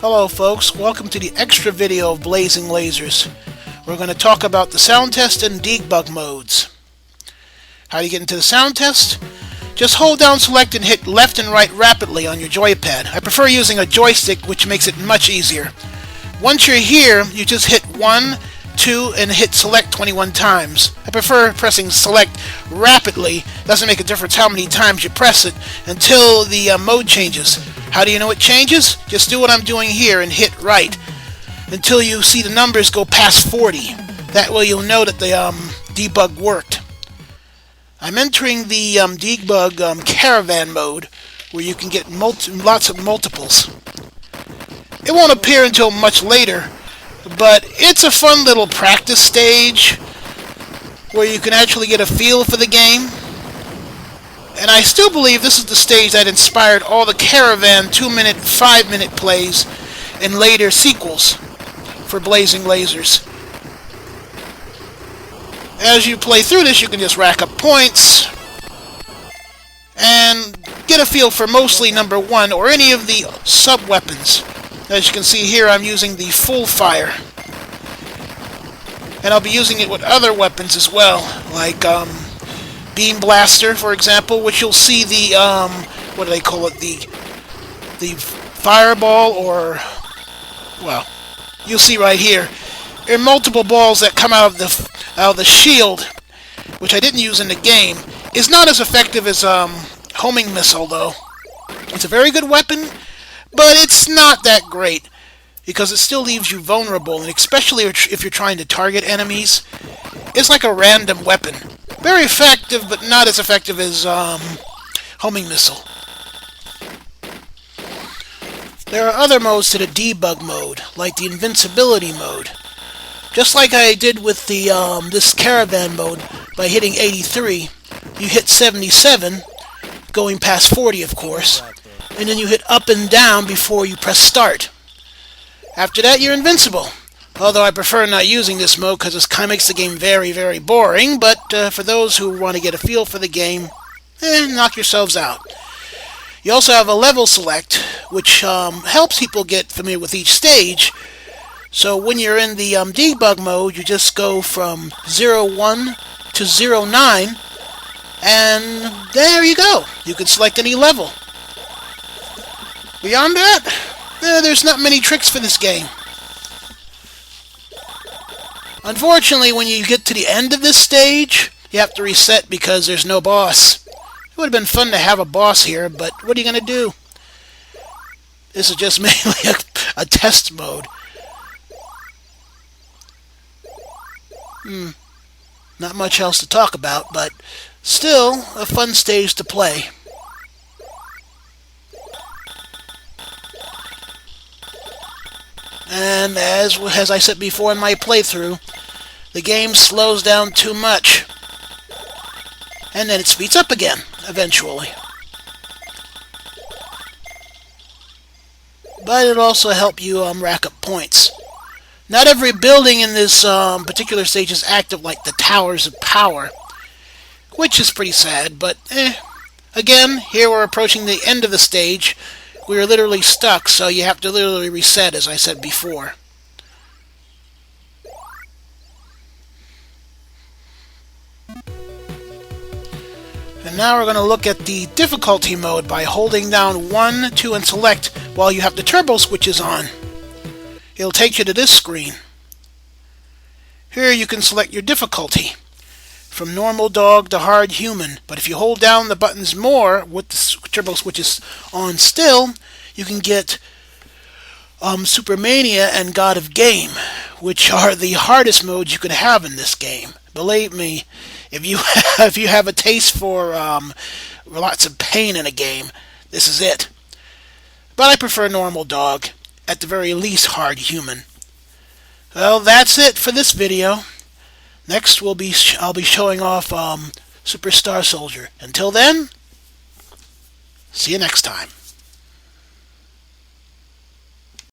Hello folks, welcome to the extra video of Blazing Lasers. We're going to talk about the sound test and debug modes. How do you get into the sound test? Just hold down select and hit left and right rapidly on your joypad. I prefer using a joystick, which makes it much easier. Once you're here, you just hit 1, 2, and hit select 21 times. I prefer pressing select rapidly. Doesn't make a difference how many times you press it until the mode changes. How do you know it changes? Just do what I'm doing here and hit right until you see the numbers go past 40. That way you'll know that the debug worked. I'm entering the debug caravan mode where you can get lots of multiples. It won't appear until much later, but it's a fun little practice stage where you can actually get a feel for the game. And I still believe this is the stage that inspired all the Caravan 2-minute, 5-minute plays and later sequels for Blazing Lasers. As you play through this, you can just rack up points and get a feel for mostly number 1 or any of the sub-weapons. As you can see here, I'm using the full fire. And I'll be using it with other weapons as well, like Beam Blaster, for example, which you'll see the, what do they call it, the fireball, or, well, you'll see right here. There are multiple balls that come out of the shield, which I didn't use in the game. It's not as effective as homing missile, though. It's a very good weapon, but it's not that great, because it still leaves you vulnerable, and especially if you're trying to target enemies. It's like a random weapon. Very effective, but not as effective as homing missile. There are other modes to the debug mode, like the invincibility mode. Just like I did with the this caravan mode, by hitting 83, you hit 77, going past 40 of course, and then you hit up and down before you press start. After that, you're invincible. Although I prefer not using this mode because it kind of makes the game very, very boring, but for those who want to get a feel for the game, knock yourselves out. You also have a level select, which helps people get familiar with each stage. So when you're in the debug mode, you just go from 01 to 09, and there you go. You can select any level. Beyond that, there's not many tricks for this game. Unfortunately, when you get to the end of this stage, you have to reset because there's no boss. It would have been fun to have a boss here, but what are you going to do? This is just mainly a test mode. Not much else to talk about, but still a fun stage to play. And as I said before in my playthrough, the game slows down too much. And then it speeds up again, eventually. But it'll also help you rack up points. Not every building in this particular stage is active like the Towers of Power, which is pretty sad, but Again, here we're approaching the end of the stage. We're literally stuck, so you have to literally reset, as I said before. And now we're going to look at the difficulty mode by holding down 1, 2, and select while you have the turbo switches on. It'll take you to this screen. Here you can select your difficulty, from normal dog to hard human. But if you hold down the buttons more with the turbo switches on still, you can get Supermania and God of Game, which are the hardest modes you can have in this game. Believe me, if you have a taste for lots of pain in a game, this is it. But I prefer normal dog, at the very least hard human. Well, that's it for this video. Next I'll be showing off Superstar Soldier. Until then, see you next time.